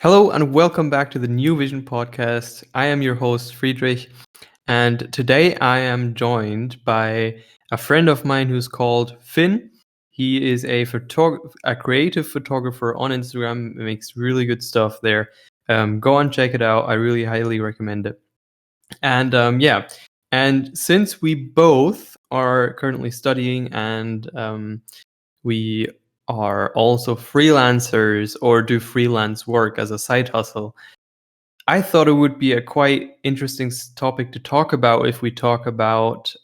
Hello and welcome back to the New Vision podcast. I am your host, Friedrich, and today I am joined by a friend of mine who's called Finn. He is a creative photographer on Instagram, makes really good stuff there. Go and check it out. I really highly recommend it. And since we both are currently studying and we are also freelancers or do freelance work as a side hustle, I thought it would be a quite interesting topic to talk about if we talk about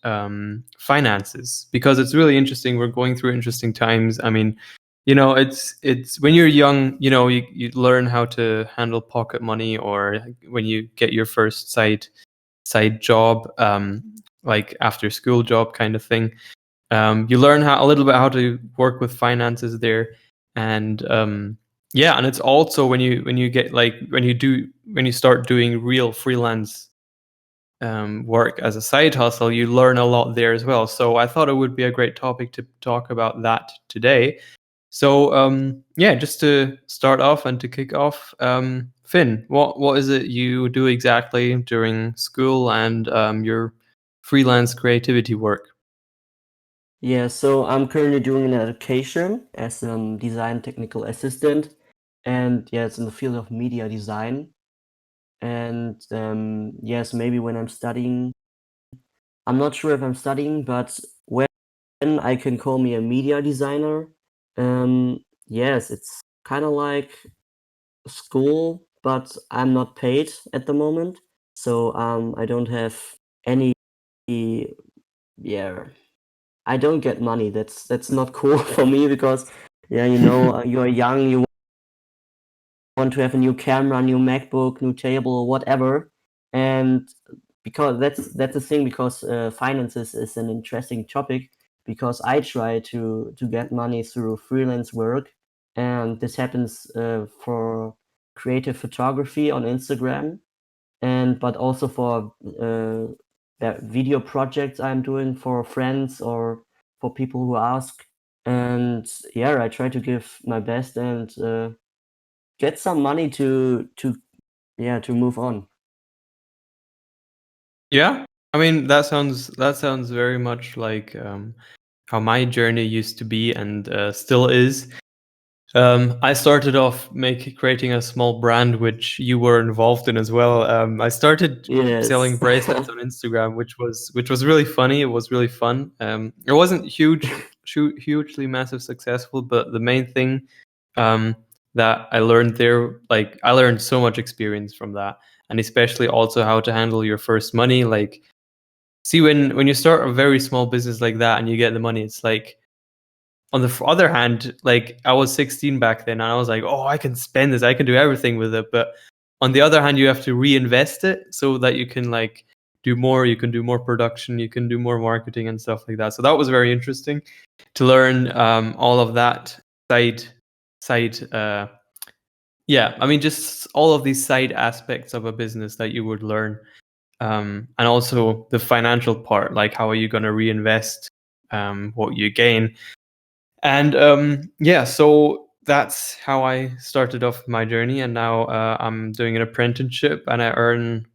finances, because it's really interesting. We're going through interesting times. I mean, it's when you're young, you learn how to handle pocket money, or when you get your first side job, like after school job kind of thing. You learn a little bit how to work with finances there, and and it's also when you get like when you start doing real freelance work as a side hustle, you learn a lot there as well. So I thought it would be a great topic to talk about that today. So just to start off and to kick off, Finn, what is it you do exactly during school and your freelance creativity work? Yeah, so I'm currently doing an education as a design technical assistant, and yeah, it's in the field of media design. And yes, maybe when I'm studying, I'm not sure if I'm studying, but when I can call me a media designer. Yes, it's kind of like school, but I'm not paid at the moment, so I don't have any, yeah, I don't get money. That's not cool for me because, yeah, you're young, you want to have a new camera, new MacBook, new table, or whatever, and because that's the thing. Because finances is an interesting topic. Because I try to get money through freelance work, and this happens for creative photography on Instagram, and but also for video projects I'm doing for friends or for people who ask. And yeah, I try to give my best and get some money to move on. Yeah, I mean that sounds very much like how my journey used to be and still is. I started off creating a small brand, which you were involved in as well. I started selling Yes. bracelets on Instagram, which was really funny. It was really fun. It wasn't hugely massive successful, but the main thing um, that I learned there, like I learned so much experience from that, and especially also how to handle your first money. Like, see, when you start a very small business like that and you get the money, it's like, on the other hand, like I was 16 back then, and I was like, oh, I can spend this, I can do everything with it. But on the other hand, you have to reinvest it so that you can like do more. You can do more production, you can do more marketing and stuff like that. So that was very interesting to learn all of that side. I mean, just all of these side aspects of a business that you would learn, and also the financial part, like how are you going to reinvest what you gain. And so that's how I started off my journey, and now I'm doing an apprenticeship, and I earn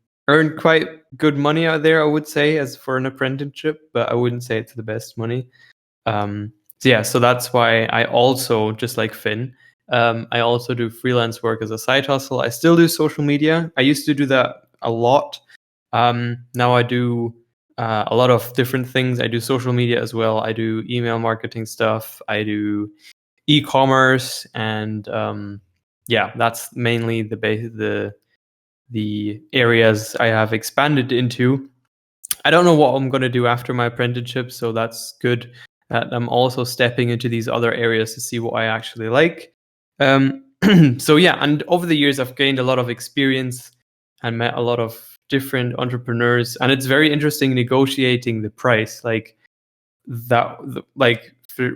quite good money out there, I would say, as for an apprenticeship, but I wouldn't say it's the best money. So that's why I also, just like Finn, I also do freelance work as a side hustle. I still do social media. I used to do that a lot. Now I do a lot of different things. I do social media as well. I do email marketing stuff. I do e-commerce, and that's mainly the areas I have expanded into. I don't know what I'm going to do after my apprenticeship, so that's good that I'm also stepping into these other areas to see what I actually like. And over the years, I've gained a lot of experience and met a lot of different entrepreneurs, and it's very interesting negotiating the price. Like that,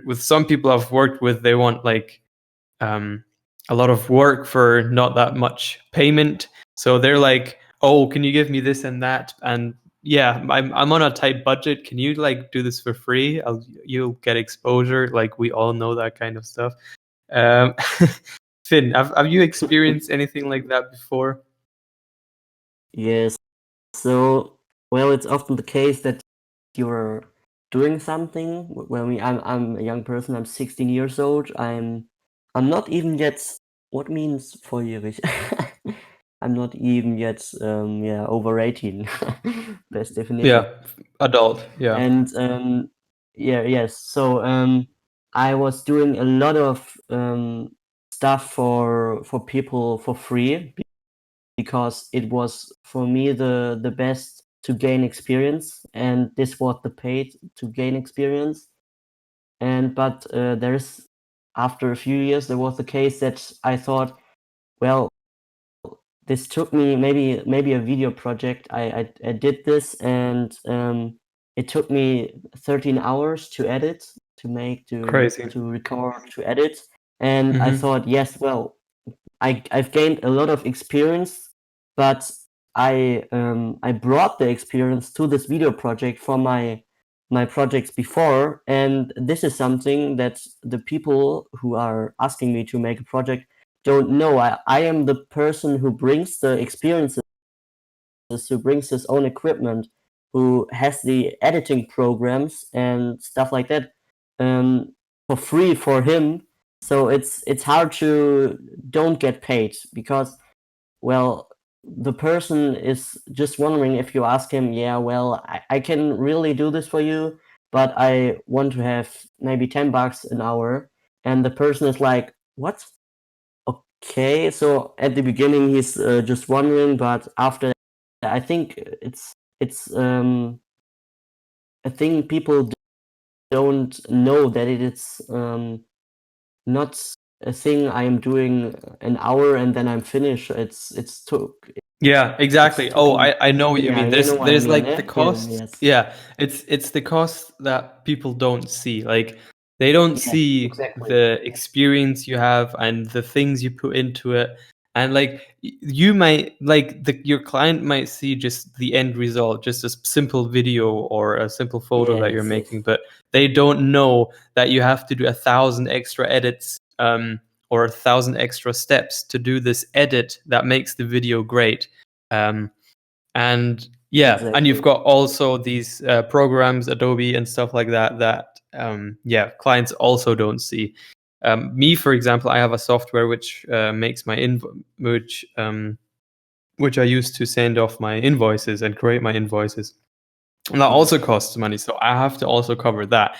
with some people I've worked with, they want like um, a lot of work for not that much payment. So they're like, "Oh, can you give me this and that?" And yeah, I'm on a tight budget. Can you like do this for free? You'll get exposure. Like we all know that kind of stuff. Um, Finn, have you experienced anything like that before? Yes. So, well, it's often the case that you're doing something. Well, I'm a young person. I'm 16 years old. I'm not even yet. What means volljährig? I'm not even yet. Over 18. Best definition. Yeah, adult. Yeah, And yes. So I was doing a lot of stuff for people for free because it was for me the best to gain experience, and this was the paid to gain experience. And but there's after a few years there was the case that I thought, well, this took me maybe a video project. I did this, and it took me 13 hours to edit, to make, crazy. to record, to edit. And I Hmm. thought, yes, well, I've gained a lot of experience, but I brought the experience to this video project from my projects before, and this is something that the people who are asking me to make a project don't know. I am the person who brings the experiences, who brings his own equipment, who has the editing programs and stuff like that, for free for him. So it's hard to don't get paid because, well, the person is just wondering if you ask him, yeah, well, I can really do this for you, but I want to have maybe $10 an hour. And the person is like, what? Okay, so at the beginning he's just wondering, but after, I think it's a thing people don't know, that it is not a thing I am doing an hour and then I'm finished. Yeah, exactly. Took Oh, me. I know what you Yeah, mean. you know what I There's mean, like eh? the Yeah, cost. yes. Yeah, it's the cost that people don't see. Like they don't Yes, see exactly. the experience you have and the things you put into it. And like you might like your client might see just the end result, just a simple video or a simple photo that you're Yes, yes. making, but they don't know that you have to do 1,000 extra edits or 1,000 extra steps to do this edit that makes the video great. Um, and yeah, and you've Exactly. got also these programs, Adobe and stuff like that, that yeah, clients also don't see. Me, for example, I have a software which makes my which I use to send off my invoices and create my invoices, and that Mm. also costs money. So I have to also cover that.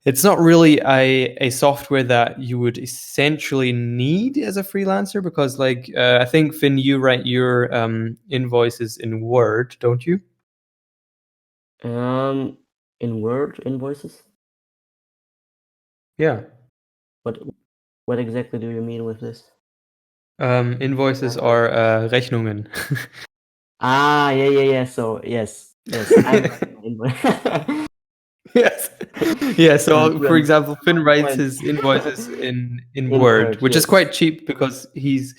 It's not really a software that you would essentially need as a freelancer because, like, I think Finn, you write your invoices in Word, don't you? Um, in Word invoices? Yeah. What what exactly do you mean with this? Invoices are Rechnungen. Yeah. So yes, I'm writing my invoice. Yes. Yeah. So, for example, Finn writes Fluent. his invoices in In Word, Word, which is yes. quite cheap because he's.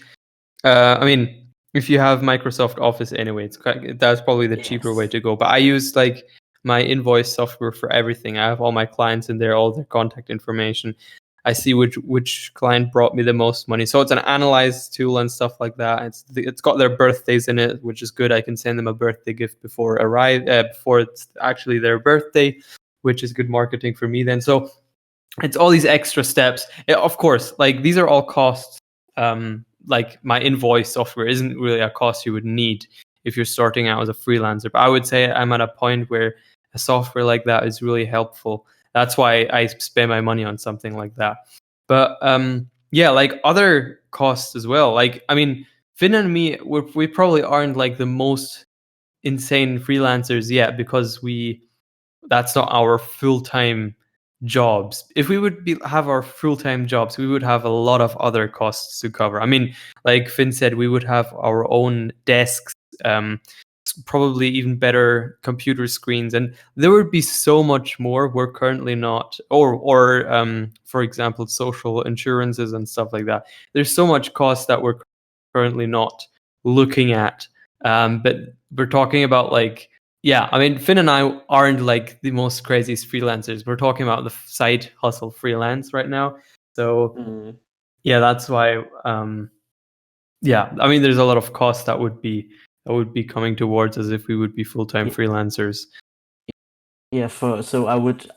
I mean, if you have Microsoft Office anyway, that's probably the cheaper way Yes. to go. But I use like my invoice software for everything. I have all my clients in there, all their contact information. I see which client brought me the most money. So it's an analyze tool and stuff like that. It's got their birthdays in it, which is good. I can send them a birthday gift before it's actually their birthday, which is good marketing for me then. So it's all these extra steps. Yeah, of course, like these are all costs. Like my invoice software isn't really a cost you would need if you're starting out as a freelancer. But I would say I'm at a point where a software like that is really helpful. That's why I spend my money on something like that. But yeah, like other costs as well. Like I mean, Finn and me, we probably aren't like the most insane freelancers yet because that's not our full-time jobs. If we would have our full-time jobs, we would have a lot of other costs to cover. I mean, like Finn said, we would have our own desks, um, probably even better computer screens, and there would be so much more we're currently not, or for example, social insurances and stuff like that. There's so much cost that we're currently not looking at. But we're talking about like yeah, I mean, Finn and I aren't like the most craziest freelancers. We're talking about the side hustle freelance right now. So Mm. Yeah, that's why. Yeah, I mean, there's a lot of cost that would be coming towards us if we would be full-time Yeah. freelancers. Yeah, so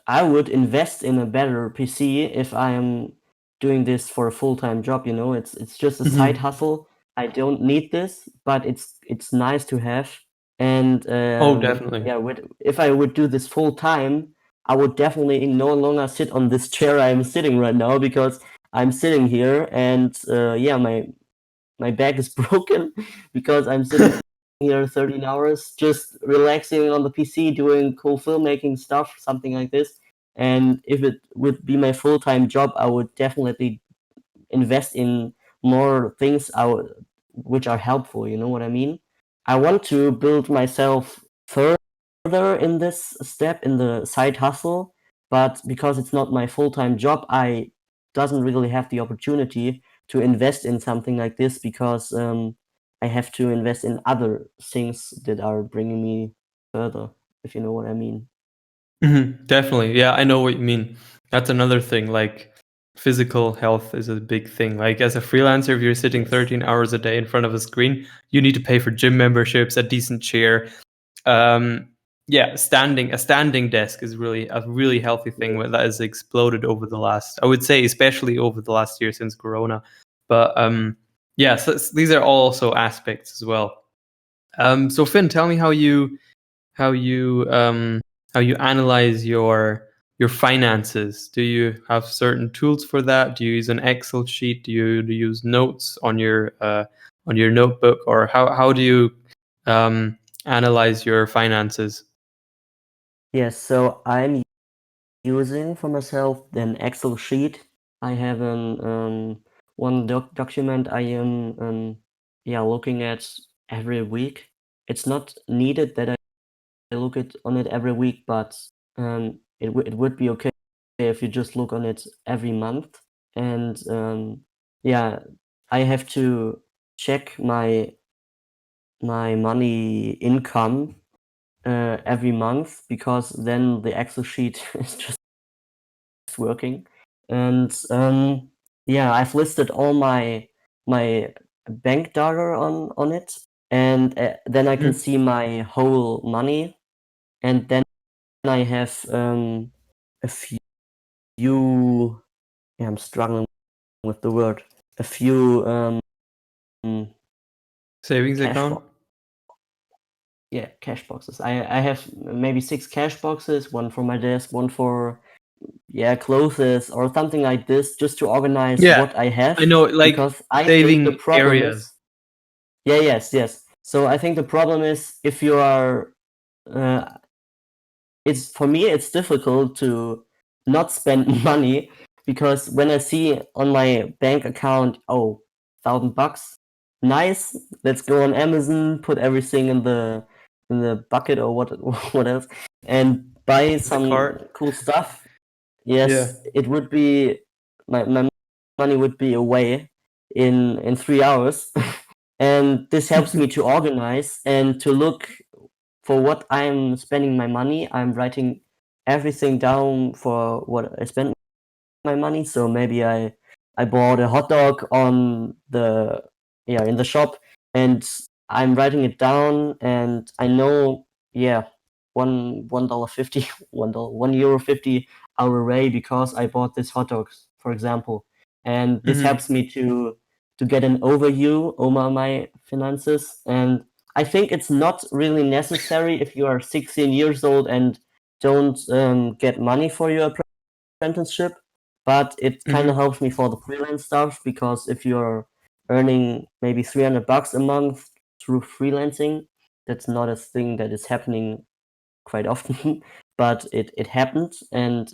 I would invest in a better PC if I am doing this for a full-time job, you know. It's just a side hustle. I don't need this, but it's nice to have. And Oh, definitely. yeah, if I would do this full time, I would definitely no longer sit on this chair I'm sitting right now, because I'm sitting here and yeah, my back is broken because I'm sitting here 13 hours just relaxing on the PC doing cool filmmaking stuff, something like this. And if it would be my full-time job, I would definitely invest in more things which are helpful, you know what I mean? I want to build myself further in this step, in the side hustle, but because it's not my full-time job, I doesn't really have the opportunity to invest in something like this, because I have to invest in other things that are bringing me further, if you know what I mean. Definitely. Yeah, I know what you mean. That's another thing. Like, physical health is a big thing. Like, as a freelancer, if you're sitting Yes. 13 hours a day in front of a screen, you need to pay for gym memberships, a decent chair. Yeah, a standing desk is really a really healthy thing Yes. that has exploded over the last, I would say, especially over the last year since Corona. But yeah, so these are also aspects as well. So Finn, tell me how you analyze your finances. Do you have certain tools for that? Do you use an Excel sheet? Do you use notes on your notebook, or how do you analyze your finances? Yes, so I'm using for myself an Excel sheet. I have an one document I am yeah, looking at every week. It's not needed that I look on it every week, but it would be okay if you just look on it every month. And yeah, I have to check my money income every month, because then the Excel sheet is just working. And yeah, I've listed all my bank data on it, and then I can see my whole money, and then I have a few. Yeah, I'm struggling with the word. A few Savings cash account? box. Yeah, cash boxes. I have maybe 6 cash boxes, one for my desk, one for, yeah, clothes or something like this, just to organize Yeah, what I have, I know, like because I think the saving problem areas. is, yeah, yes. So I think the problem is, if you are uh, it's, for me, it's difficult to not spend money, because when I see on my bank account, oh, $1,000, nice, let's go on Amazon, put everything in the bucket, or what what else, and buy The some cart. cool stuff. Yeah. Yes, it would be, my money would be away in 3 hours. And this helps me to organize and to look for what I'm spending my money. I'm writing everything down for what I spent my money. So maybe I bought a hot dog on the, yeah, in the shop, and I'm writing it down, and I know, yeah, $1.50 €1.50 our array, because I bought this hot dogs, for example. And this helps me to get an overview over my finances. And I think it's not really necessary if you are 16 years old and don't get money for your apprenticeship, but it kind of helps me for the freelance stuff, because if you're earning maybe $300 a month through freelancing, that's not a thing that is happening quite often, but it happened. And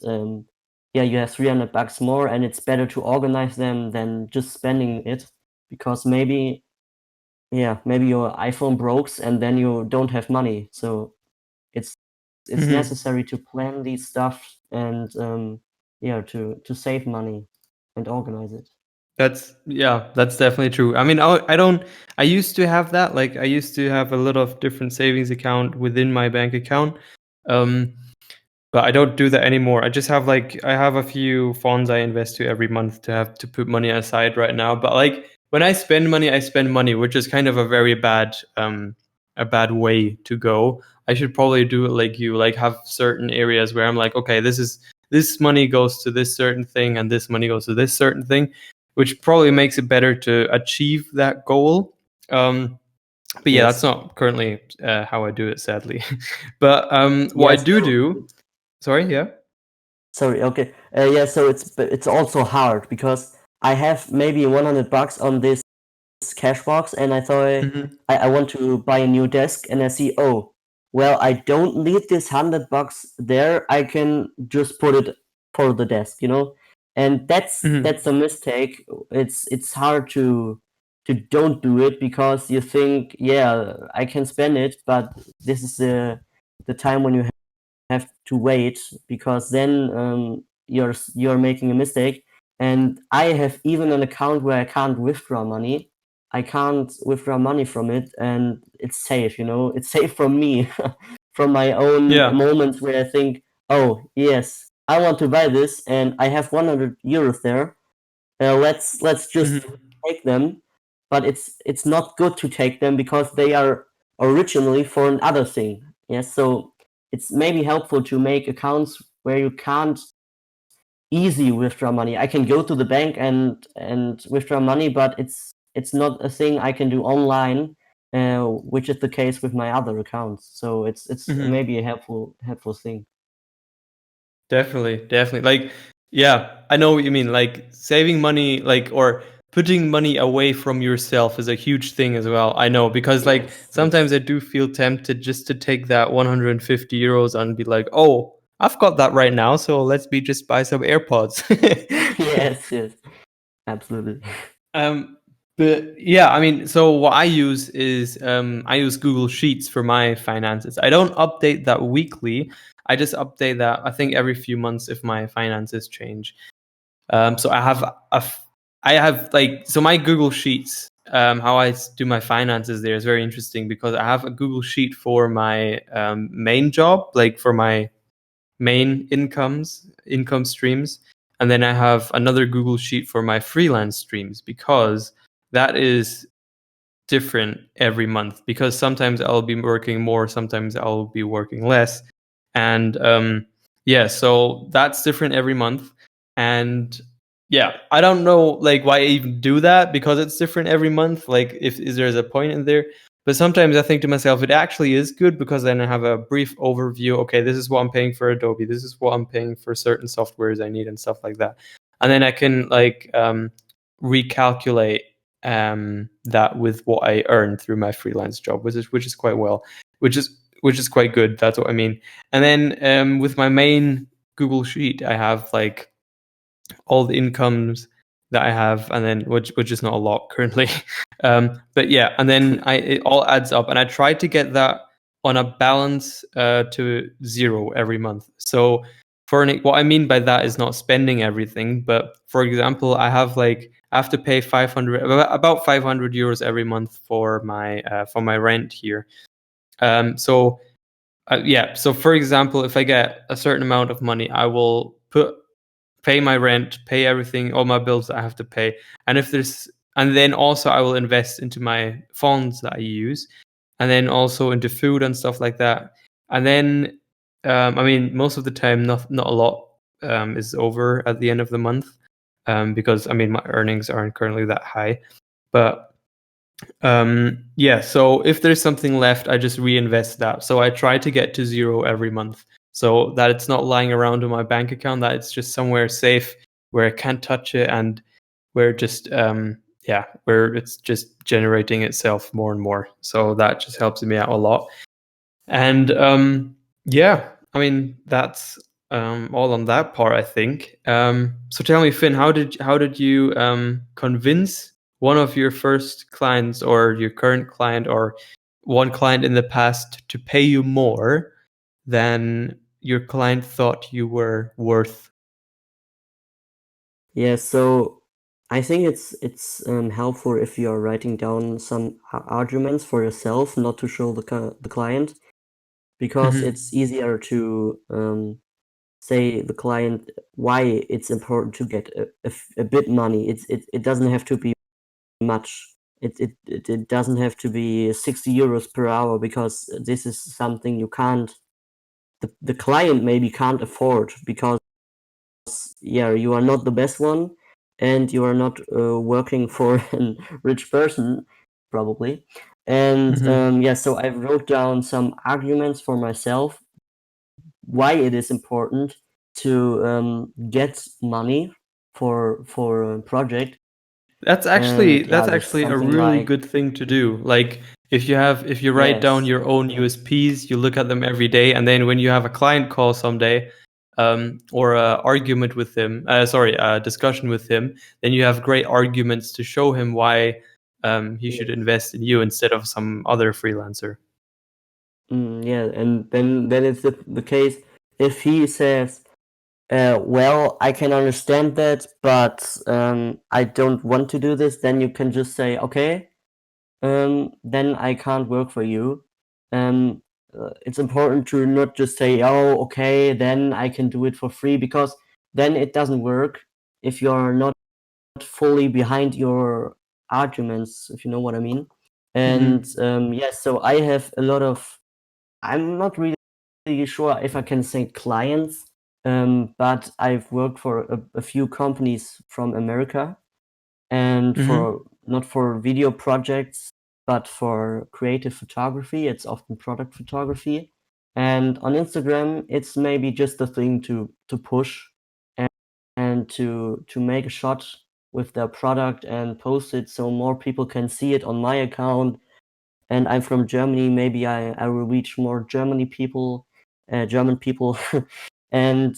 yeah, you have $300 more, and it's better to organize them than just spending it, because maybe, yeah, maybe your iPhone breaks and then you don't have money. So it's necessary to plan these stuff, and yeah, to save money and organize it. That's definitely true. I mean, I don't. I used to have that. Like, I used to have a lot of different savings account within my bank account. Um, but I don't do that anymore. I just have I have a few funds I invest to every month to have to put money aside right now. But like when I spend money, which is kind of a very a bad way to go. I should probably do it like you, like have certain areas where I'm like, okay, this money goes to this certain thing and this money goes to this certain thing, which probably makes it better to achieve that goal. But yeah, that's Yes. not currently how I do it, sadly. But what I Yes. do, sorry, yeah. Sorry. Okay. Yeah. So it's also hard because I have maybe 100 bucks on this cash box, and I thought Hmm. I want to buy a new desk, and I see, oh, well, I don't need this 100 bucks there. I can just put it for the desk, and that's Hmm. a mistake. It's hard to don't do it because you think, yeah, I can spend it, but this is the time when you have to wait, because then you're making a mistake. And I have even an account where I can't withdraw money. I can't withdraw money from it, and it's safe. It's safe from me, from my own Yeah. moments where I think, oh yes, I want to buy this, and I have 100 euros there. Let's just Hmm. take them, but it's not good to take them because they are originally for another thing. Yes, so it's maybe helpful to make accounts where you can't easy withdraw money. I can go to the bank and withdraw money, but it's not a thing I can do online, which is the case with my other accounts. So it's Hmm. maybe a helpful thing. Definitely. Like, yeah, I know what you mean. Like saving money, or putting money away from yourself is a huge thing as well. I know because like Yes, sometimes I do feel tempted just to take that 150 euros and be like, oh, I've got that right now, so let's be just buy some AirPods. yes, absolutely. Um, but yeah, I mean, so what I use is I use Google Sheets for my finances. I don't update that weekly. I just update that I think every few months if my finances change. So I have so my Google Sheets. How do my finances there is very interesting because I have a Google Sheet for my main job, like for my main income streams, and then I have another Google Sheet for my freelance streams because that is different every month because sometimes I'll be working more, sometimes I'll be working less, and yeah, so that's different every month. And yeah, I don't know like why I even do that because it's different every month, like if is there's a point in there. But sometimes I think to myself, it actually is good because then I have a brief overview. Okay, this is what I'm paying for Adobe. This is what I'm paying for certain softwares I need and stuff like that. And then I can recalculate that with what I earn through my freelance job, which is quite well, which is quite good. That's what I mean. And then with my main Google Sheet, I have like all the incomes that I have, and then which is not a lot currently. But yeah, and then it all adds up, and I try to get that on a balance to zero every month. So what I mean by that is not spending everything, but for example, I have to pay 500 about 500 euros every month for my rent here. So yeah, so for example, if I get a certain amount of money, I will pay my rent, pay everything, all my bills that I have to pay. And then also I will invest into my funds that I use, and then also into food and stuff like that. And then, I mean, most of the time, not a lot is over at the end of the month, because I mean my earnings aren't currently that high. But yeah, so if there's something left, I just reinvest that. So I try to get to zero every month so that it's not lying around in my bank account, that it's just somewhere safe where I can't touch it and where just yeah, where it's just generating itself more and more. So that just helps me out a lot. And yeah, I mean that's all on that part, I think. So tell me, Finn, how did you convince one of your first clients or your current client or one client in the past to pay you more than your client thought you were worth? Yeah, so I think it's helpful if you are writing down some arguments for yourself, not to show the client, because it's Hmm. easier to say the client why it's important to get a bit money. It doesn't have to be much. It doesn't have to be 60 euros per hour, because this is something you can't, the client maybe can't afford, because you are not the best one, and you are not working for a rich person, probably. And so I wrote down some arguments for myself why it is important to get money for a project. That's And that's actually a something really like, good thing to do. Like if you write down yes, your own USPs, you look at them every day, and then when you have a client call someday, or a argument with him, a discussion with him, then you have great arguments to show him why he should invest in you instead of some other freelancer. and then it's the case if he says, well, I can understand that, but I don't want to do this, then you can just say, okay, then I can't work for you. It's important to not just say, oh, okay, then I can do it for free, because then it doesn't work if you're not fully behind your arguments, if you know what I mean. And so I have a lot of, I'm not really sure if I can say clients, but I've worked for a few companies from America, and for not for video projects, but for creative photography. It's often product photography, and on Instagram, it's maybe just a thing to push and to make a shot with their product and post it so more people can see it on my account. And I'm from Germany, maybe I will reach more German people. And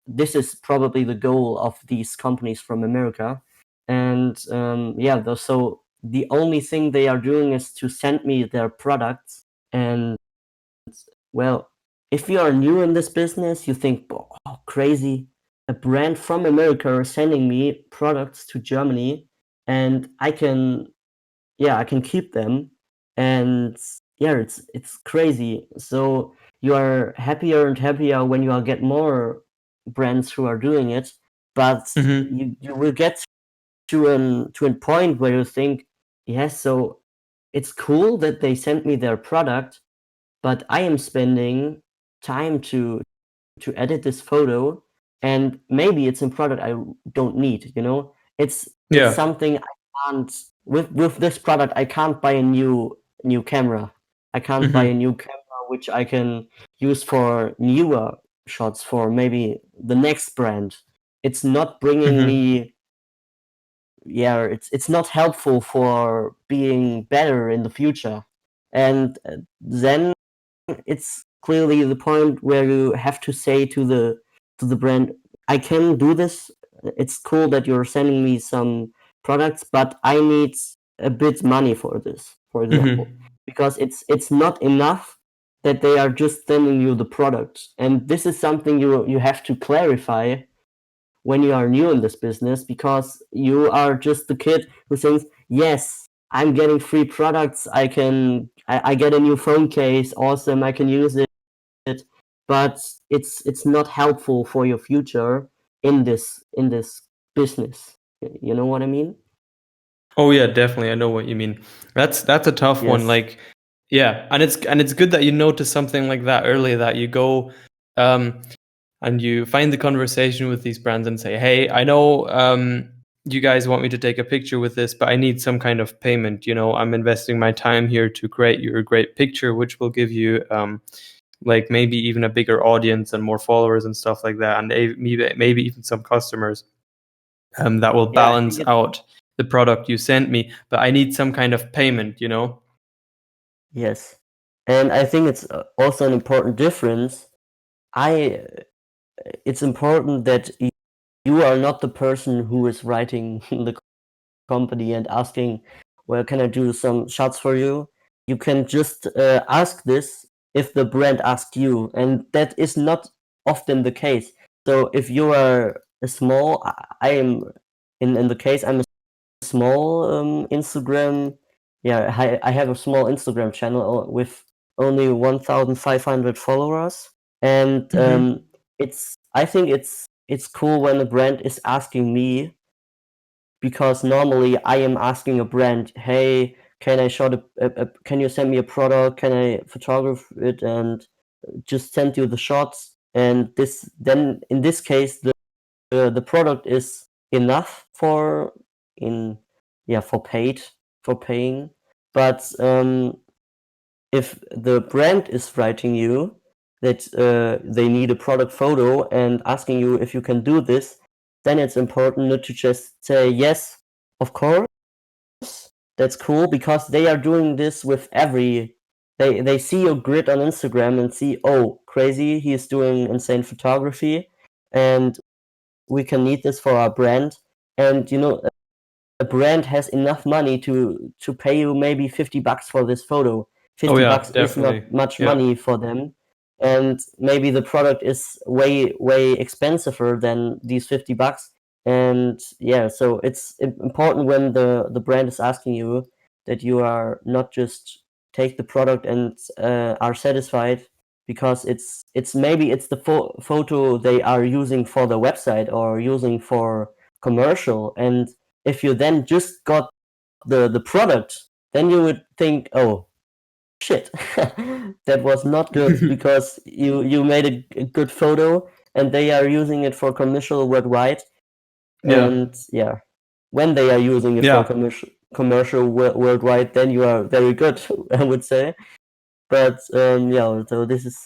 this is probably the goal of these companies from America. And so the only thing they are doing is to send me their products. And well, if you are new in this business, you think, oh, crazy, a brand from America is sending me products to Germany, and I can keep them. And it's crazy. So you are happier and happier when you get more brands who are doing it, but you will get to a point where you think, yes, so it's cool that they sent me their product, but I am spending time to edit this photo, and maybe it's a product I don't need. It's Yeah. something I can't, with this product I can't buy a new camera. I can't buy a new camera which I can use for newer shots for maybe the next brand. It's not bringing me, it's not helpful for being better in the future. And then it's clearly the point where you have to say to the brand, I can do this. It's cool that you're sending me some products, but I need a bit money for this, for example, because it's not enough that they are just sending you the product. And this is something you have to clarify when you are new in this business, because you are just the kid who thinks, yes, I'm getting free products, I get a new phone case, awesome, I can use it, but it's not helpful for your future in this business. You know what I mean? Oh yeah, definitely. I know what you mean. That's a tough one. Yes. Like, yeah, and it's good that you notice something like that early. That you go, and you find the conversation with these brands and say, "Hey, I know you guys want me to take a picture with this, but I need some kind of payment. I'm investing my time here to create your great picture, which will give you like maybe even a bigger audience and more followers and stuff like that, and maybe even some customers." That will Yeah, I balance think out the product you sent me, but I need some kind of payment. yes. And I think it's also an important difference. It's important that you are not the person who is writing the company and asking, well, can I do some shots for you? You can just ask this if the brand asks you, and that is not often the case. So if you are a small, I am in the case, I'm a small Instagram. Yeah, I have a small Instagram channel with only 1,500 followers, and I think it's cool when a brand is asking me, because normally I am asking a brand, hey, can I can you send me a product? Can I photograph it and just send you the shots? And then in this case, the product is enough for paying. But if the brand is writing you that they need a product photo and asking you if you can do this, then it's important not to just say yes, of course, that's cool, because they are doing this with they see your grid on Instagram and see, oh, crazy, he's doing insane photography, and we can need this for our brand. And a brand has enough money to pay you maybe $50 for this photo. Oh 50 yeah, bucks is definitely. not much Yeah. money for them, and maybe the product is way expensiver than these $50. And yeah, so it's important when the brand is asking you that you are not just take the product and are satisfied, because maybe it's the photo they are using for the website or using for commercial. And if you then just got the product, then you would think, oh shit, that was not good, because you made a good photo and they are using it for commercial worldwide. Yeah. And yeah, when they are using it for Yeah. commercial worldwide, then you are very good, I would say. But yeah, so this is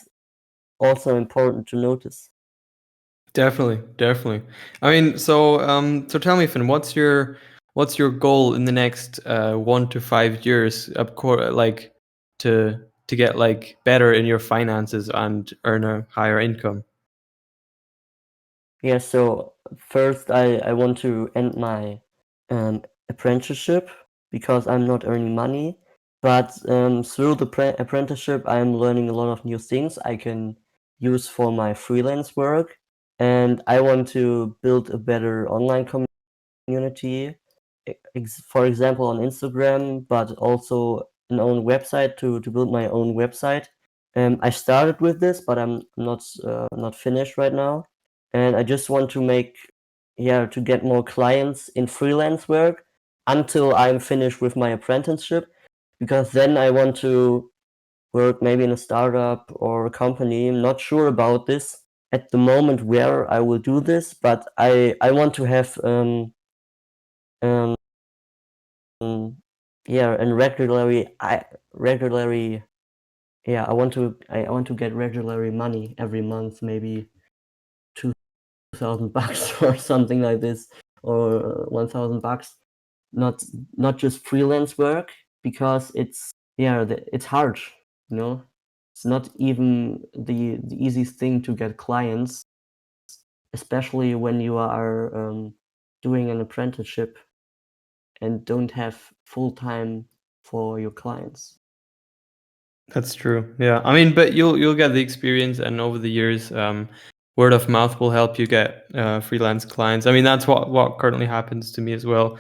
also important to notice. Definitely. I mean, so tell me, Finn, what's your goal in the next 1 to 5 years, like to get like better in your finances and earn a higher income? Yeah, so first I want to end my apprenticeship, because I'm not earning money. But through the apprenticeship, I'm learning a lot of new things I can use for my freelance work. And I want to build a better online community, for example, on Instagram, but also an own website to build my own website. I started with this, but I'm not finished right now, and I just want to to get more clients in freelance work until I'm finished with my apprenticeship, because then I want to work maybe in a startup or a company. I'm not sure about this at the moment where I will do this, but I want to have um yeah, and regularly I want to get regularly money every month, maybe $2,000 or something like this, or $1,000. Not not just freelance work, because it's hard, you know. It's not even the easiest thing to get clients, especially when you are doing an apprenticeship and don't have full time for your clients. That's true. Yeah. I mean, but you'll get the experience, and over the years, word of mouth will help you get freelance clients. I mean, that's what currently happens to me as well.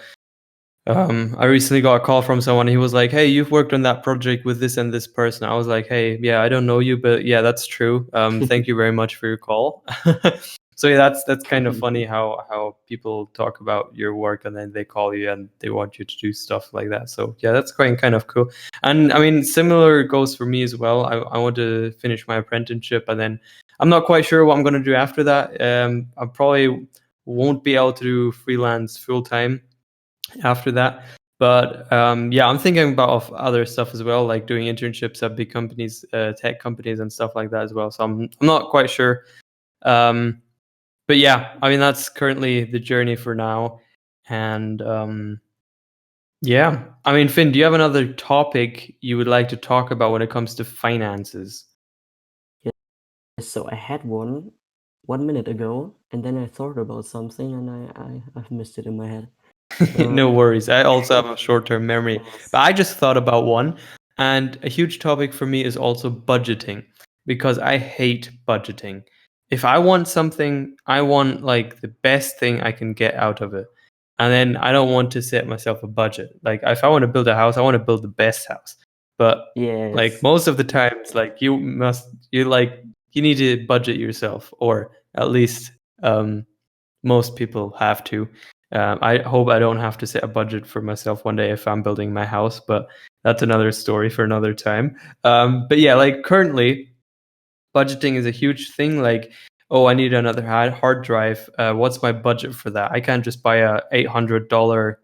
I recently got a call from someone. He was like, "Hey, you've worked on that project with this and this person." I was like, "Hey, yeah, I don't know you, but yeah, that's true. Thank you very much for your call." So yeah, that's kind of funny how people talk about your work and then they call you and they want you to do stuff like that. So yeah, that's quite kind of cool. And I mean, similar goes for me as well. I want to finish my apprenticeship, and then I'm not quite sure what I'm going to do after that. I probably won't be able to do freelance full time after that. But yeah, I'm thinking about of other stuff as well, like doing internships at big companies, tech companies, and stuff like that as well. So I'm not quite sure. Um, but yeah, I mean that's currently the journey for now. And yeah, I mean, Finn, do you have another topic you would like to talk about when it comes to finances? Yes, so I had 1 minute ago, and then I thought about something, and I've missed it in my head. No Um, worries. I also have a short-term memory. But yes. I just thought about one. And a huge topic for me is also budgeting, because I hate budgeting. If I want something, I want like the best thing I can get out of it. And then I don't want to set myself a budget. Like if I want to build a house, I want to build the best house. But like Yes. most of the times, like you need to budget yourself, or at least most people have to. I hope I don't have to set a budget for myself one day if I'm building my house, but that's another story for another time. But yeah, like currently, budgeting is a huge thing. Like, oh, I need another hard drive. What's my budget for that? I can't just buy a $800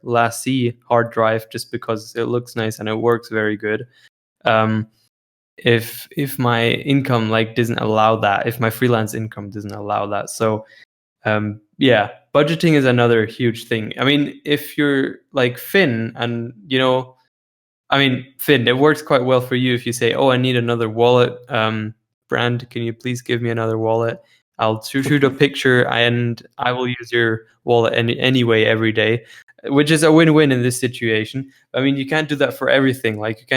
LaCie hard drive just because it looks nice and it works very good. If my income like doesn't allow that, if my freelance income doesn't allow that, so yeah, budgeting is another huge thing. I mean, if you're like Finn, and I mean, Finn, it works quite well for you if you say, "Oh, I need another wallet. Brand, can you please give me another wallet? I'll shoot a picture, and I will use your wallet anyway every day," which is a win-win in this situation. I mean, you can't do that for everything. Like, you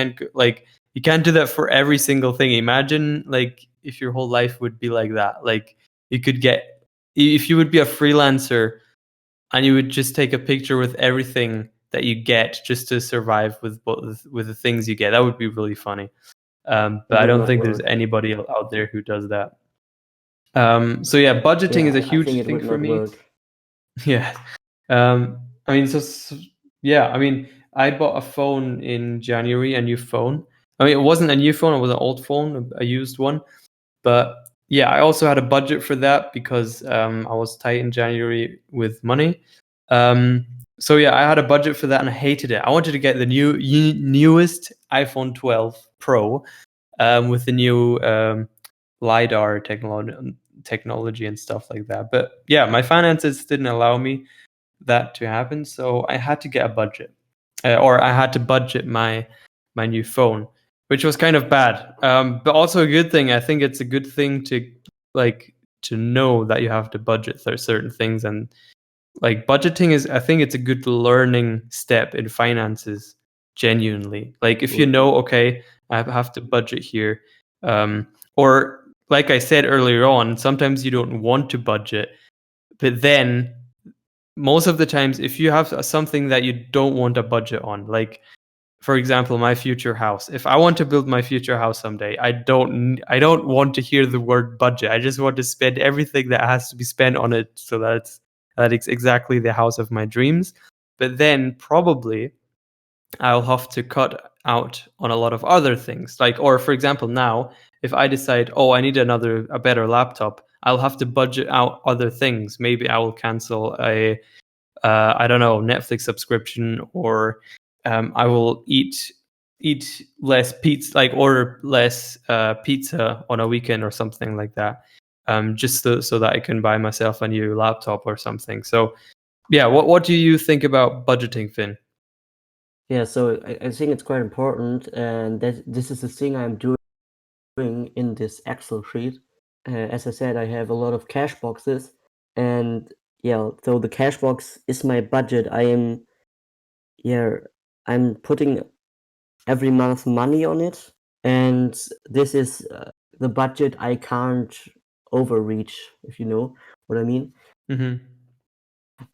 can't do that for every single thing. Imagine like if your whole life would be like that. Like, you could get if you would be a freelancer and you would just take a picture with everything that you get just to survive with the things you get. That would be really funny. But I don't think there's anybody out there who does that. So yeah, budgeting is a huge thing for me. Yeah. I mean, yeah. I mean, I bought a phone in January, a new phone. I mean, it wasn't a new phone; it was an old phone, a used one. But yeah, I also had a budget for that because I was tight in January with money. So yeah, I had a budget for that and I hated it. I wanted to get the newest iPhone 12 Pro with the new LiDAR technology and stuff like that. But yeah, my finances didn't allow me that to happen, so I had to get a budget, or I had to budget my new phone, which was kind of bad, but also a good thing. I think it's a good thing to know that you have to budget for certain things, and like budgeting is, I think it's a good learning step in finances. Genuinely, like if you know, okay, I have to budget here, or like I said earlier on, sometimes you don't want to budget, but then most of the times if you have something that you don't want a budget on, like for example my future house, if I want to build my future house someday, I don't want to hear the word budget. I just want to spend everything that has to be spent on it so that it's exactly the house of my dreams. But then probably I'll have to cut out on a lot of other things, like, or for example now, if I decide, oh, I need a better laptop, I'll have to budget out other things. Maybe I will cancel a I don't know, Netflix subscription, or I will eat less pizza, like order less pizza on a weekend or something like that, just so that I can buy myself a new laptop or something. So yeah, what do you think about budgeting, Finn? Yeah, so I think it's quite important, and that this is the thing I'm doing in this Excel sheet. As I said, I have a lot of cash boxes, and yeah, so the cash box is my budget. I'm putting every month money on it, and this is the budget I can't overreach, if you know what I mean. Mm-hmm.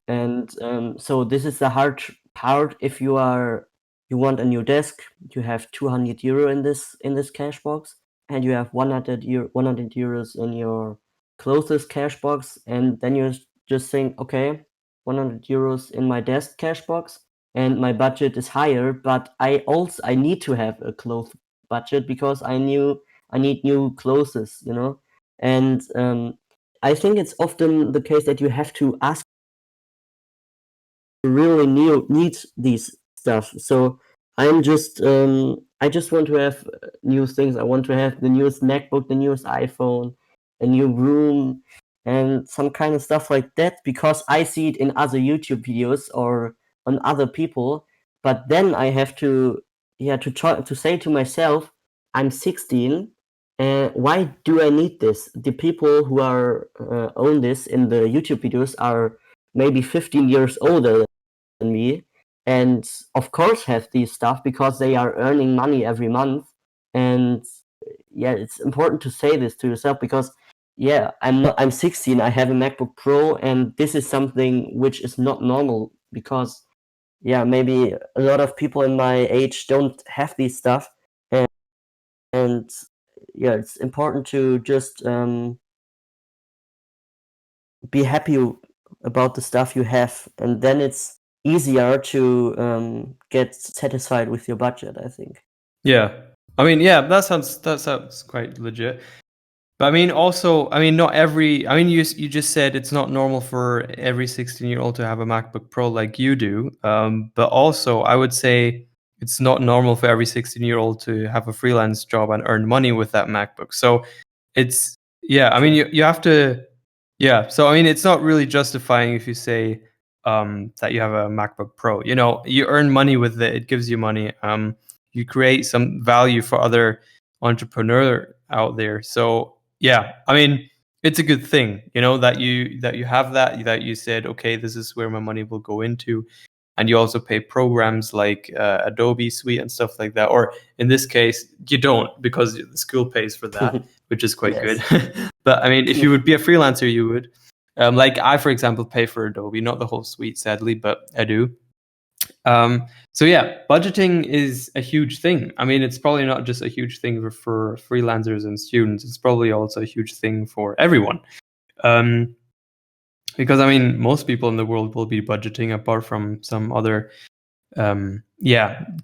And so this is the hard part. If you want a new desk, you have 200 euro in this cash box, and you have 100 euros in your closest cash box, and then you just think, okay, 100 euros in my desk cash box, and my budget is higher, but I need to have a clothes budget because I need new clothes, and I think it's often the case that you have to ask really need these stuff. So I just want to have new things. I want to have the newest MacBook, the newest iPhone, a new room, and some kind of stuff like that because I see it in other YouTube videos or on other people. But then I have to try to say to myself, I'm 16. Why do I need this? The people who are own this in the YouTube videos are maybe 15 years older than me, and of course have these stuff because they are earning money every month. And yeah, it's important to say this to yourself because yeah, I'm 16, I have a MacBook Pro, and this is something which is not normal because yeah, maybe a lot of people in my age don't have these stuff. And yeah, it's important to just be happy about the stuff you have, and then it's easier to get satisfied with your budget, I think. Yeah. I mean, yeah, that sounds quite legit. But I mean, also, I mean, not every. I mean, you just said it's not normal for every 16-year-old to have a MacBook Pro like you do. But also, I would say it's not normal for every 16-year-old to have a freelance job and earn money with that MacBook. So it's yeah. I mean, you have to yeah. So I mean, it's not really justifying if you say that you have a MacBook Pro. You know, you earn money with it. It gives you money. You create some value for other entrepreneur out there. So yeah, I mean, it's a good thing, you know, that you have that you said, okay, this is where my money will go into, and you also pay programs like Adobe Suite and stuff like that. Or in this case, you don't because the school pays for that, which is quite good. But I mean, if you would be a freelancer, you would. Like I, for example, pay for Adobe, not the whole suite, sadly, but I do. So yeah, budgeting is a huge thing. I mean, it's probably not just a huge thing for freelancers and students. It's probably also a huge thing for everyone. Because I mean, most people in the world will be budgeting apart from some other,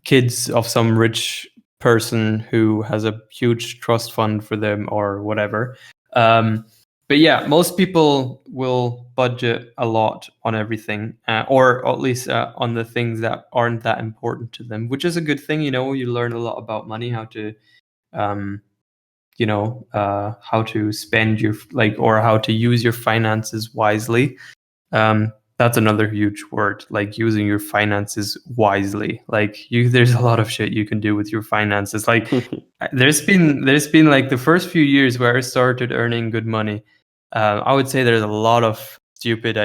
kids of some rich person who has a huge trust fund for them or whatever. But yeah, most people will budget a lot on everything, or at least on the things that aren't that important to them, which is a good thing. You know, you learn a lot about money, how to, um, how to spend your or how to use your finances wisely. That's another huge word, like using your finances wisely. There's a lot of shit you can do with your finances. Like there's been like the first few years where I started earning good money. I would say there's a lot of stupid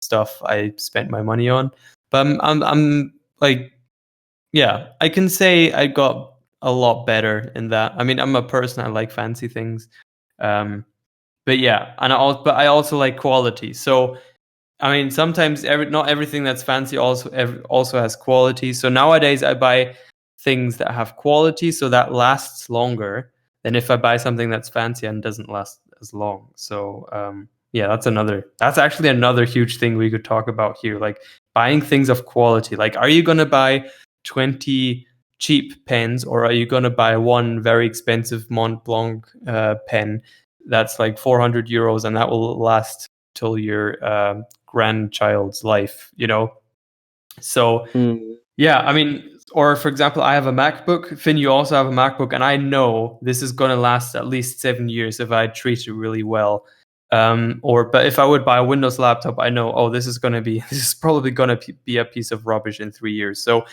stuff I spent my money on, but I'm like, yeah, I can say I got a lot better in that. I mean, I'm a person, I like fancy things, but yeah, but I also like quality. So I mean, sometimes not everything that's fancy also has quality. So nowadays, I buy things that have quality, so that lasts longer than if I buy something that's fancy and doesn't last as long. So yeah, that's actually another huge thing we could talk about here, like buying things of quality. Like, are you gonna buy 20 cheap pens, or are you gonna buy one very expensive Mont Blanc pen that's like 400 euros and that will last till your grandchild's life, you know? So yeah, I mean, or for example, I have a MacBook. Finn, you also have a MacBook, and I know this is going to last at least 7 years if I treat it really well. But if I would buy a Windows laptop, I know, oh, this is probably going to be a piece of rubbish in 3 years. So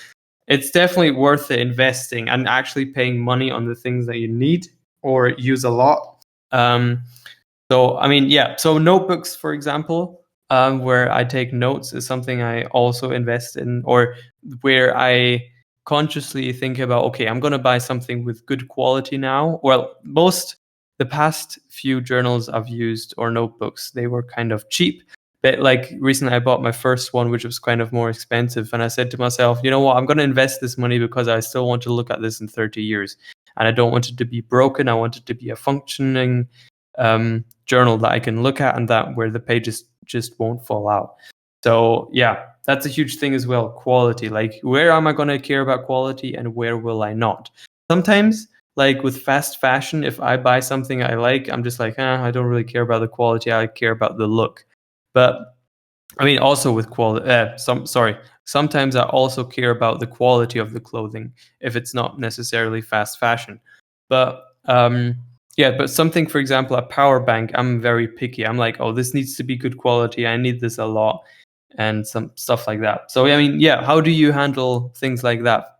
it's definitely worth it investing and actually paying money on the things that you need or use a lot. So I mean, yeah. So notebooks, for example, where I take notes, is something I also invest in, or where I consciously think about, okay, I'm going to buy something with good quality now. Well, the past few journals I've used or notebooks, they were kind of cheap. But like recently, I bought my first one, which was kind of more expensive, and I said to myself, you know what, I'm going to invest this money because I still want to look at this in 30 years, and I don't want it to be broken. I want it to be a functioning journal that I can look at and that where the pages just won't fall out. So yeah, that's a huge thing as well. Quality, like where am I going to care about quality and where will I not? Sometimes, like with fast fashion, if I buy something I like, I'm just like, I don't really care about the quality. I care about the look. But I mean, also with quality. Sometimes I also care about the quality of the clothing if it's not necessarily fast fashion. But yeah, but something, for example, a power bank, I'm very picky. I'm like, oh, this needs to be good quality. I need this a lot, and some stuff like that. So I mean, yeah, how do you handle things like that,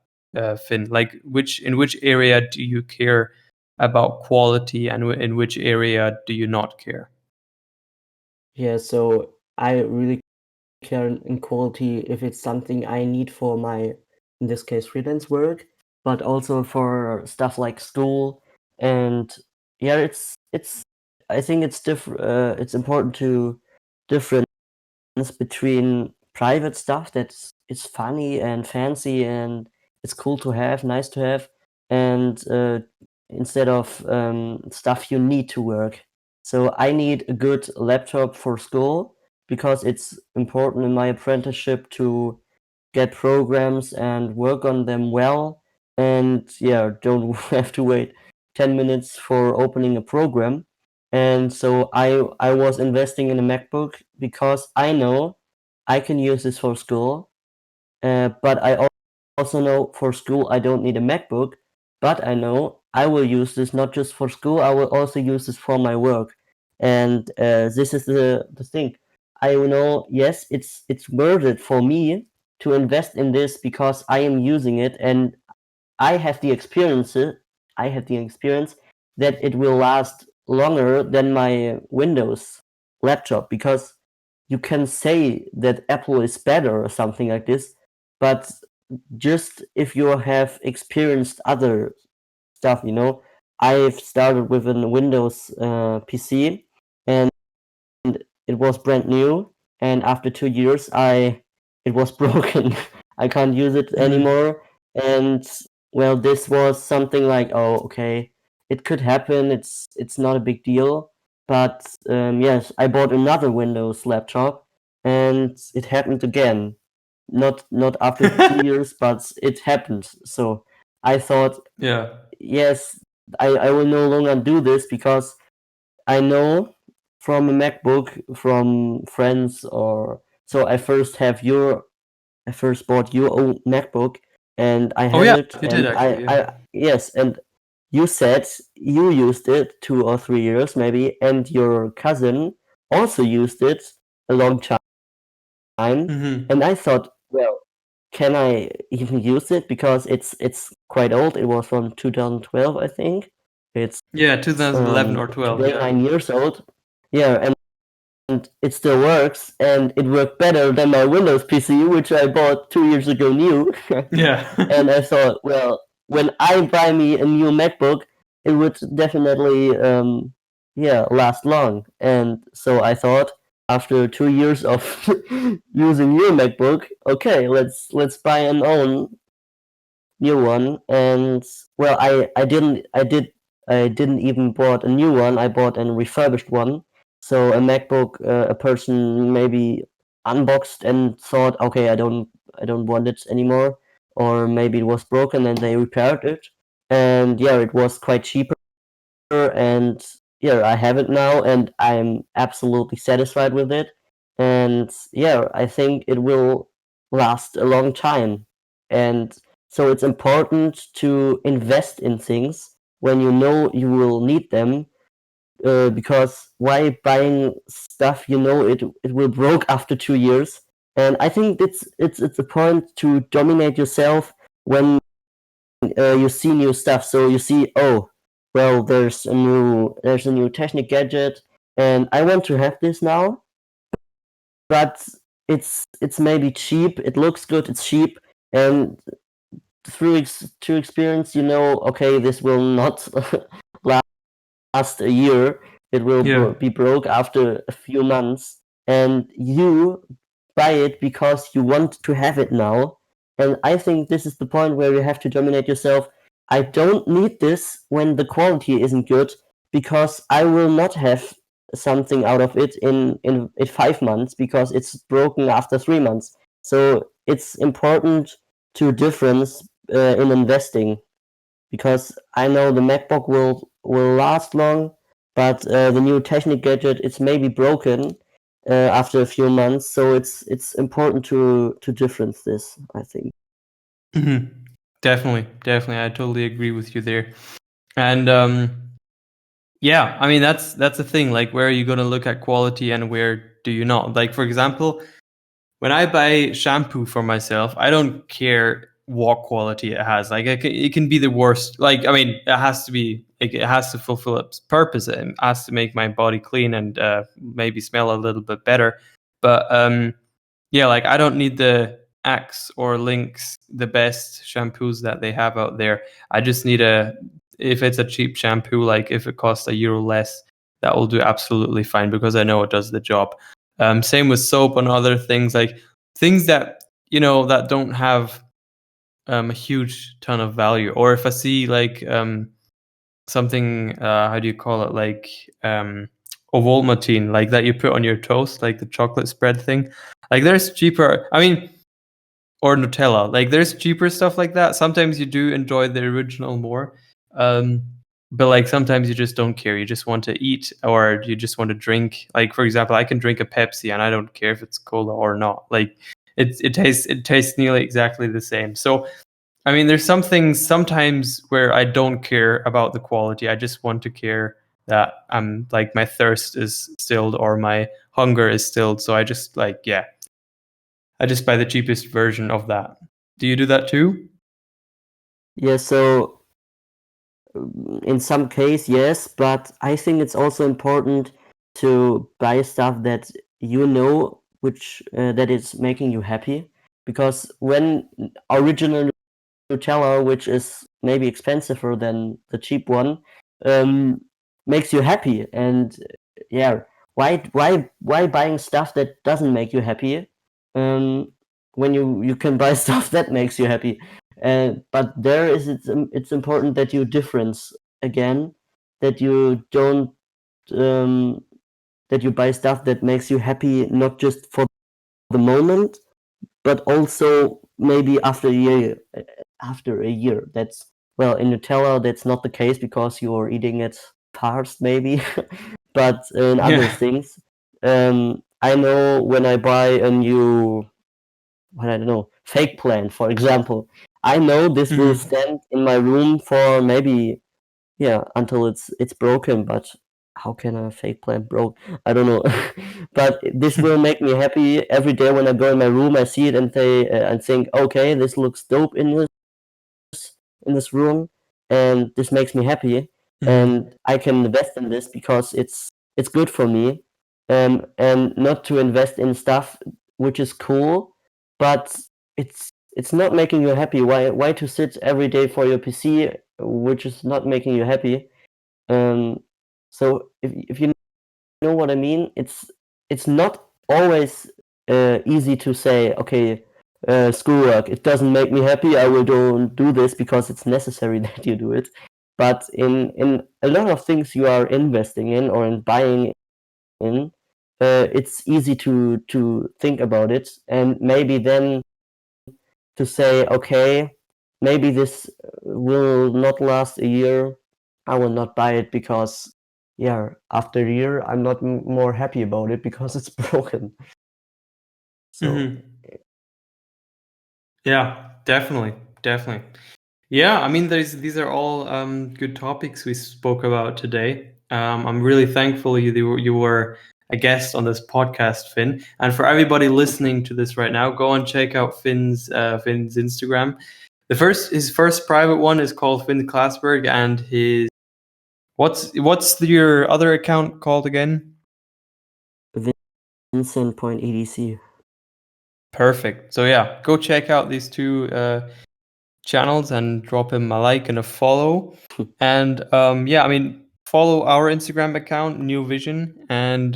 Finn? Like, in which area do you care about quality, and in which area do you not care? Yeah, so I really care in quality if it's something I need for my, in this case, freelance work, but also for stuff like school. And yeah, it's I think it's different. It's important to difference between private stuff that's it's funny and fancy and it's cool to have, nice to have, and instead of stuff you need to work. So I need a good laptop for school because it's important in my apprenticeship to get programs and work on them well. And yeah, don't have to wait 10 minutes for opening a program. And so I was investing in a MacBook because I know I can use this for school. But I also know for school I don't need a MacBook, but I know I will use this not just for school, I will also use this for my work. And this is the thing. I know, yes, it's worth it for me to invest in this because I am using it and I have the experience. I have the experience that it will last longer than my Windows laptop because you can say that Apple is better or something like this, but just if you have experienced other stuff, I've started with a Windows PC and it was brand new, and after 2 years, it was broken. I can't use it anymore, and well, this was something like, oh, okay, it could happen. It's not a big deal, but yes, I bought another Windows laptop, and it happened again. Not after 2 years, but it happened. So I thought, Yeah. yes, I will no longer do this because I know from a MacBook from friends or so I first bought your own MacBook and I Oh have yeah, it you did and actually. Yeah. I yes, and you said you used it 2 or 3 years maybe and your cousin also used it a long time, Hmm. and I thought, well, can I even use it because it's quite old. It was from 2012, I think. It's Yeah, 2011 or 12. today Yeah. 9 years old. Yeah, and it still works, and it worked better than my Windows PC, which I bought 2 years ago new. Yeah. And I thought, well, when I buy me a new MacBook, it would definitely, yeah, last long. And so I thought, after 2 years of using your MacBook, okay, let's buy an own new one. And well, I didn't even bought a new one. I bought a refurbished one. So a MacBook, a person maybe unboxed and thought, okay, I don't want it anymore, or maybe it was broken and they repaired it. And yeah, it was quite cheaper, and yeah, I have it now, and I'm absolutely satisfied with it. And yeah, I think it will last a long time. And so it's important to invest in things when you know you will need them, because why buying stuff it will broke after 2 years. And I think it's a point to dominate yourself when you see new stuff. So you see, oh, well, there's a new technic gadget, and I want to have this now, but it's maybe cheap. It looks good. It's cheap, and through experience, okay, this will not last a year. It will Yeah. be broke after a few months, and you buy it because you want to have it now. And I think this is the point where you have to dominate yourself. I don't need this when the quality isn't good because I will not have something out of it in 5 months because it's broken after 3 months. So it's important to difference in investing because I know the MacBook will last long, but the new Technic gadget it's maybe broken after a few months. So it's important to difference this, I think. Hmm. Definitely, definitely. I totally agree with you there. And yeah, I mean that's the thing. Like, where are you going to look at quality and where do you not? Like, for example, when I buy shampoo for myself, I don't care what quality it has. Like, it can be the worst. Like, I mean, it has to be. Like, it has to fulfill its purpose. It has to make my body clean and maybe smell a little bit better. But yeah, like, I don't need the Axe or Lynx, the best shampoos that they have out there. I just need if it's a cheap shampoo, like if it costs €1 less, that will do absolutely fine because I know it does the job. Same with soap and other things, like things that that don't have a huge ton of value. Or if I see like something, how do you call it, like Ovaltine, like that you put on your toast, like the chocolate spread thing. Like there's cheaper, I mean, or Nutella. Like there's cheaper stuff like that. Sometimes you do enjoy the original more. But like sometimes you just don't care. You just want to eat or you just want to drink. Like for example, I can drink a Pepsi and I don't care if it's cola or not. Like it tastes nearly exactly the same. So I mean, there's some things sometimes where I don't care about the quality. I just want to care that I'm like my thirst is stilled or my hunger is stilled. So I just like, yeah, I just buy the cheapest version of that. Do you do that too? Yeah, so in some case, yes, but I think it's also important to buy stuff that you know which that is making you happy, because when original Nutella, which is maybe expensiver than the cheap one, makes you happy. And yeah, why buying stuff that doesn't make you happy, when you can buy stuff that makes you happy? But there is it's important that you difference again, that you don't that you buy stuff that makes you happy not just for the moment, but also maybe after a year. That's, well, in Nutella that's not the case because you're eating it fast maybe. But in other Yeah. things, I know when I buy a new, I don't know, fake plant, for example, I know this will Mhm. stand in my room for maybe, yeah, until it's broken. But how can a fake plant broke? I don't know. But this will make me happy every day when I go in my room. I see it and think, okay, this looks dope in this room, and this makes me happy, Mhm. and I can invest in this because it's good for me, and not to invest in stuff which is cool, but it's not making you happy. Why to sit every day for your PC, which is not making you happy? Um, so if you know what I mean, it's not always easy to say, okay, schoolwork, it doesn't make me happy. I will don't do this because it's necessary that you do it. But in a lot of things you are investing in or in buying in, it's easy to think about it, and maybe then to say, okay, maybe this will not last a year. I will not buy it because, yeah, after a year, I'm not more happy about it because it's broken. So, Mhm. Yeah, definitely. Yeah, I mean, these are all good topics we spoke about today. I'm really thankful you were a guest on this podcast, Finn. And for everybody listening to this right now, go and check out Finn's Instagram. His first private one is called Finn Klassberg, and his what's your other account called again? Vincent.edc. Perfect. So yeah, go check out these two channels and drop him a like and a follow. And yeah, I mean, follow our Instagram account, New Vision, and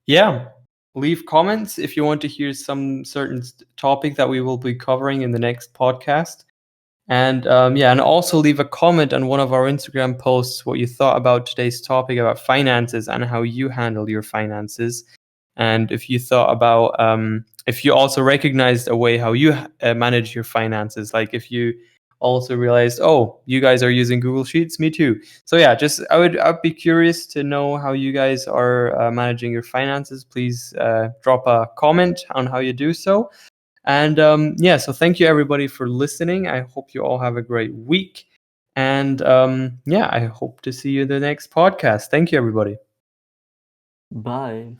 yeah, leave comments if you want to hear some certain topic that we will be covering in the next podcast. And yeah, and also leave a comment on one of our Instagram posts what you thought about today's topic about finances and how you handle your finances. And if you thought about, if you also recognized a way how you manage your finances, like if you also realized, oh, you guys are using Google Sheets, me too. So yeah, just I'd be curious to know how you guys are managing your finances. Please drop a comment on how you do so. And yeah, so thank you everybody for listening. I hope you all have a great week. And yeah, I hope to see you in the next podcast. Thank you, everybody. Bye.